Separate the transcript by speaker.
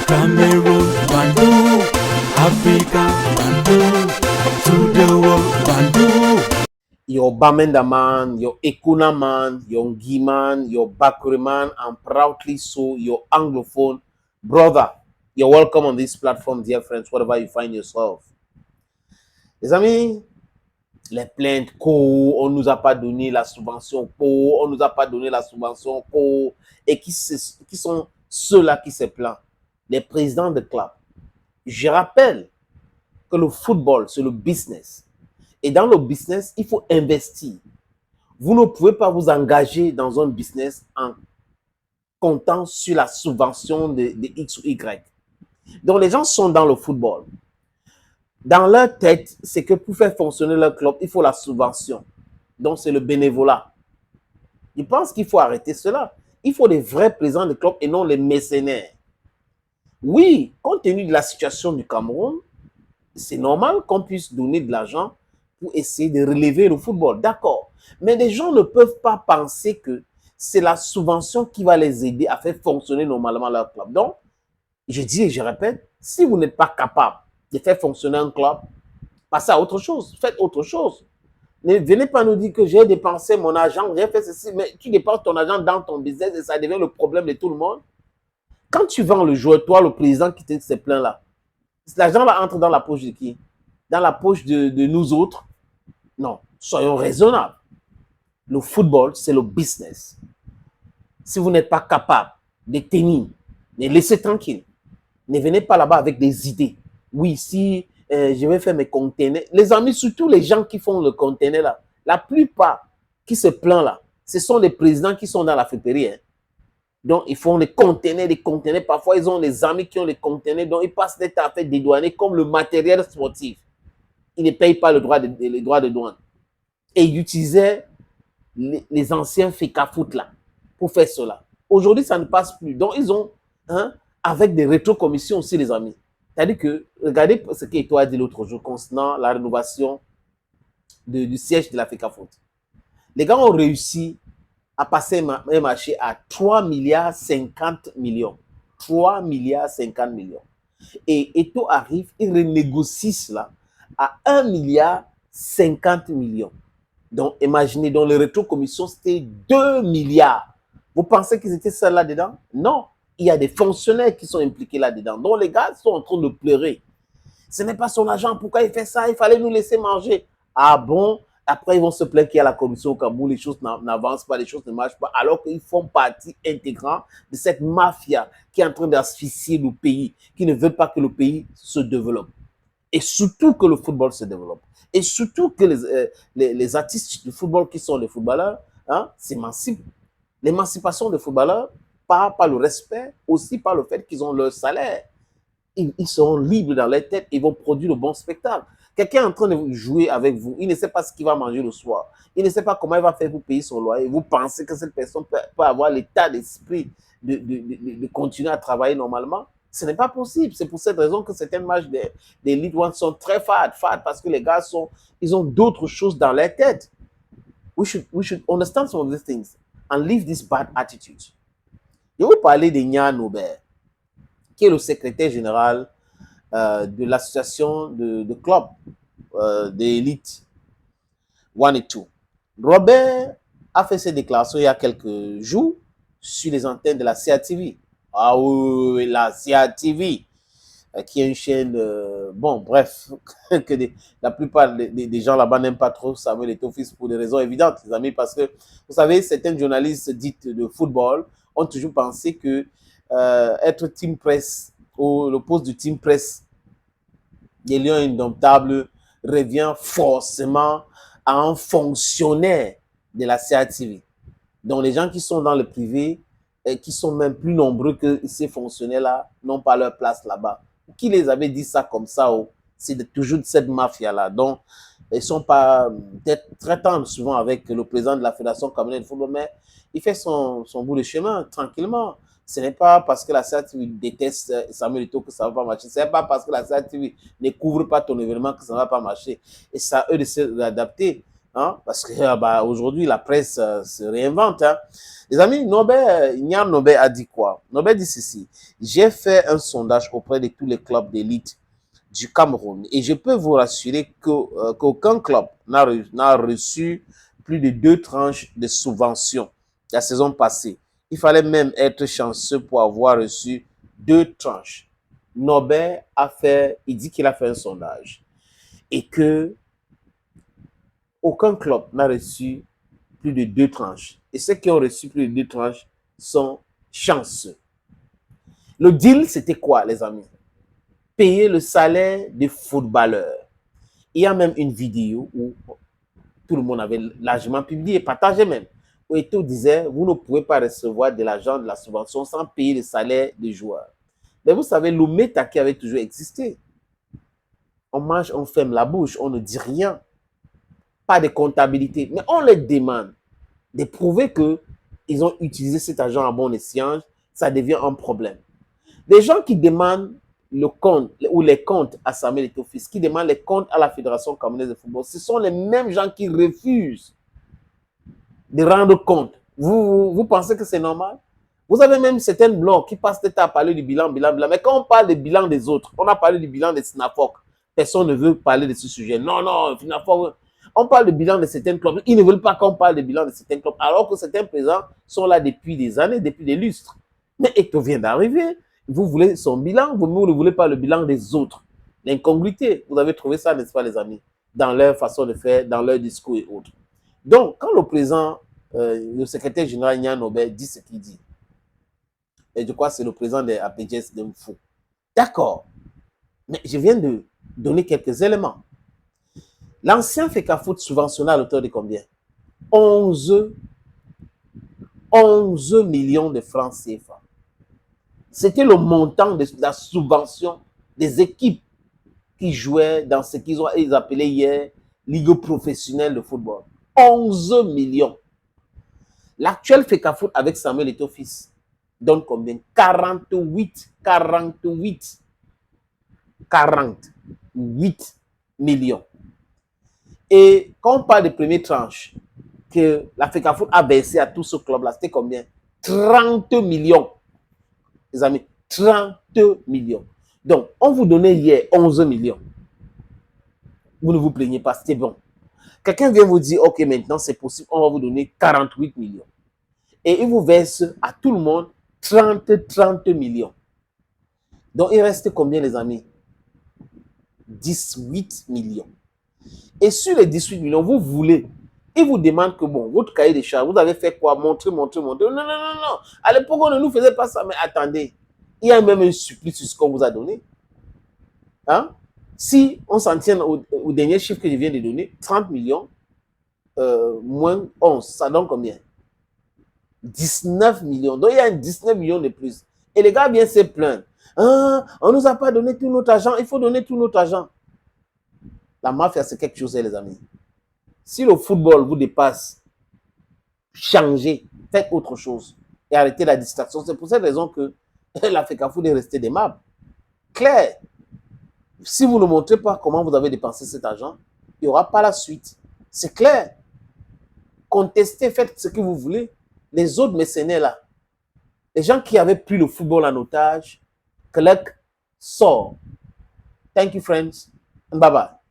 Speaker 1: Cameroon, Bandung, Africa, Bandung, to the world, Bandung.
Speaker 2: Your Bamenda man, your Ekuna man, your Ngi man, your Bakuri man, and proudly so your Anglophone brother. You're welcome on this platform, dear friends, wherever you find yourself. Les amis, les plaintes, on ne nous a pas donné la subvention, on ne nous a pas donné la subvention, et qui sont ceux-là qui se plaignent? Les présidents de club. Je rappelle que le football, c'est le business. Et dans le business, il faut investir. Vous ne pouvez pas vous engager dans un business en comptant sur la subvention de X ou Y. Donc, les gens sont dans le football. Dans leur tête, c'est que pour faire fonctionner leur club, il faut la subvention. Donc, c'est le bénévolat. Je pense qu'il faut arrêter cela. Il faut des vrais présidents de club et non les mercenaires. Oui, compte tenu de la situation du Cameroun, c'est normal qu'on puisse donner de l'argent pour essayer de relever le football. D'accord. Mais les gens ne peuvent pas penser que c'est la subvention qui va les aider à faire fonctionner normalement leur club. Donc, je dis et je répète, si vous n'êtes pas capable de faire fonctionner un club, passez à autre chose. Faites autre chose. Ne venez pas nous dire que j'ai dépensé mon argent, j'ai fait ceci, mais tu dépenses ton argent dans ton business et ça devient le problème de tout le monde. Quand tu vends le joueur, toi, le président qui te se plaint là, l'argent là entre dans la poche de qui? Dans la poche de nous autres? Non, soyons raisonnables. Le football, c'est le business. Si vous n'êtes pas capable de tenir, ne laissez tranquille. Ne venez pas là-bas avec des idées. Oui, si je vais faire mes conteneurs. Les amis, surtout les gens qui font le conteneur là, la plupart qui se plaignent là, ce sont les présidents qui sont dans la friperie. Hein. Donc, ils font des conteneurs. Parfois, ils ont des amis qui ont des conteneurs. Donc, ils passent des temps à faire dédouaner comme le matériel sportif. Ils ne payent pas les droits de douane. Et ils utilisaient les anciens FECAFOOT là pour faire cela. Aujourd'hui, ça ne passe plus. Donc, ils ont, avec des rétrocommissions aussi, les amis. C'est-à-dire que, regardez ce qu'Eto a dit l'autre jour concernant la rénovation du siège de la FECAFOOT. Les gars ont réussi à passer un marché à 3 milliards 50 millions. 3 milliards 50 millions. Et Eto arrive, il renégocie cela à 1 milliard 50 millions. Donc, imaginez, dans les rétrocommissions, c'était 2 milliards. Vous pensez qu'ils étaient seuls là-dedans? Non. Il y a des fonctionnaires qui sont impliqués là-dedans. Donc, les gars sont en train de pleurer. Ce n'est pas son argent. Pourquoi il fait ça? Il fallait nous laisser manger. Ah bon? Après, ils vont se plaindre qu'il y a la corruption au Cameroun, les choses n'avancent pas, les choses ne marchent pas, alors qu'ils font partie intégrante de cette mafia qui est en train d'asphyxier le pays, qui ne veut pas que le pays se développe. Et surtout que le football se développe. Et surtout que les artistes du football qui sont les footballeurs s'émancipent. L'émancipation des footballeurs, par le respect, aussi par le fait qu'ils ont leur salaire. Ils seront libres dans leur tête, ils vont produire le bon spectacle. Quelqu'un est en train de jouer avec vous, il ne sait pas ce qu'il va manger le soir. Il ne sait pas comment il va faire pour payer son loyer. Vous pensez que cette personne peut avoir l'état d'esprit de continuer à travailler normalement? Ce n'est pas possible. C'est pour cette raison que certains matchs des League One sont très fades parce que les gars ils ont d'autres choses dans leur tête. We should understand some of these things and leave this bad attitude. Je vais vous parler de Nyan Aubert, qui est le secrétaire général de l'association de clubs d'élite 1 et 2. Robert a fait ses déclarations il y a quelques jours sur les antennes de la CATV. Ah oui, la CATV, qui est une chaîne, bon, bref, que la plupart des gens là-bas n'aiment pas trop Samuel Eto'o-Fils pour des raisons évidentes, les amis, parce que, vous savez, certains journalistes dites de football ont toujours pensé que être team press ou le poste du team press des Lions Indomptables revient forcément à un fonctionnaire de la CATV. Donc, les gens qui sont dans le privé, et qui sont même plus nombreux que ces fonctionnaires-là, n'ont pas leur place là-bas. Qui les avait dit ça comme ça? C'est toujours cette mafia-là. Donc, ils ne sont pas très tendres souvent avec le président de la Fédération camerounaise de football, mais il fait son bout de chemin tranquillement. Ce n'est pas parce que la CATV déteste Samuel Eto'o que ça ne va pas marcher. Ce n'est pas parce que la CATV ne couvre pas ton événement que ça ne va pas marcher. Et c'est à eux de s'adapter. Hein? Parce que aujourd'hui, la presse se réinvente. Hein? Les amis, Nobel, Ignan Nobel a dit quoi? Nobel dit ceci. J'ai fait un sondage auprès de tous les clubs d'élite du Cameroun et je peux vous rassurer qu'aucun club n'a reçu plus de 2 tranches de subvention la saison passée. Il fallait même être chanceux pour avoir reçu 2 tranches. Nobel il dit qu'il a fait un sondage et que aucun club n'a reçu plus de 2 tranches. Et ceux qui ont reçu plus de 2 tranches sont chanceux. Le deal, c'était quoi, les amis? Payer le salaire des footballeurs. Il y a même une vidéo où tout le monde avait largement publié, partagé même, où Eto'o disait, vous ne pouvez pas recevoir de l'argent de la subvention sans payer le salaire des joueurs. Mais vous savez, le méta qui avait toujours existé. On mange, on ferme la bouche, on ne dit rien. Pas de comptabilité. Mais on les demande de prouver qu'ils ont utilisé cet argent à bon escient, ça devient un problème. Des gens qui demandent le compte ou les comptes à Samuel Eto'o Fils, qui demandent les comptes à la Fédération camerounaise de football, ce sont les mêmes gens qui refusent de rendre compte. Vous pensez que c'est normal? Vous avez même certains blogs qui passent peut-être à parler du bilan. Mais quand on parle du bilan des autres, on a parlé du bilan des Snafoc. Personne ne veut parler de ce sujet. Non, Snafoc. On parle du bilan de certains clubs. Ils ne veulent pas qu'on parle du bilan de certains clubs, alors que certains présents sont là depuis des années, depuis des lustres. Mais Eto'o vient d'arriver. Vous voulez son bilan, vous ne voulez pas le bilan des autres. L'incongruité, vous avez trouvé ça, n'est-ce pas, les amis, dans leur façon de faire, dans leur discours et autres. Donc, quand le président, le secrétaire général Ignan Nobel dit ce qu'il dit, et je crois que c'est le président de APGS de Mfou. D'accord, mais je viens de donner quelques éléments. L'ancien FECAFOOT subventionné à l'auteur de combien? 11 millions de francs CFA. C'était le montant de la subvention des équipes qui jouaient dans ce qu'ils appelaient hier Ligue professionnelle de football. 11 millions. L'actuel FECAFOOT avec Samuel Eto'o Fils donne combien? 48 millions. Et quand on parle de première tranche que la FECAFOOT a versé à tout ce club-là, c'était combien? 30 millions. Les amis, 30 millions. Donc, on vous donnait hier 11 millions. Vous ne vous plaignez pas, c'était bon. Quelqu'un vient vous dire, OK, maintenant c'est possible, on va vous donner 48 millions. Et il vous verse à tout le monde 30 millions. Donc, il reste combien, les amis? 18 millions. Et sur les 18 millions, vous voulez, il vous demande que, bon, votre cahier de charges, vous avez fait quoi? Montrez. Non. À l'époque, on ne nous faisait pas ça, mais attendez, il y a même un surplus sur ce qu'on vous a donné. Hein? Si on s'en tient au dernier chiffre que je viens de donner, 30 millions moins 11, ça donne combien? 19 millions. Donc, il y a 19 millions de plus. Et les gars viennent se plaindre. Ah, on ne nous a pas donné tout notre argent, il faut donner tout notre argent. La mafia, c'est quelque chose, les amis. Si le football vous dépasse, changez, faites autre chose et arrêtez la distraction. C'est pour cette raison que la FECAFOOT est restée démable. Clair. Si vous ne montrez pas comment vous avez dépensé cet argent, il n'y aura pas la suite. C'est clair. Contestez, faites ce que vous voulez. Les autres mécénaires là, les gens qui avaient pris le football en otage, Clark sort. Thank you, friends. And bye-bye.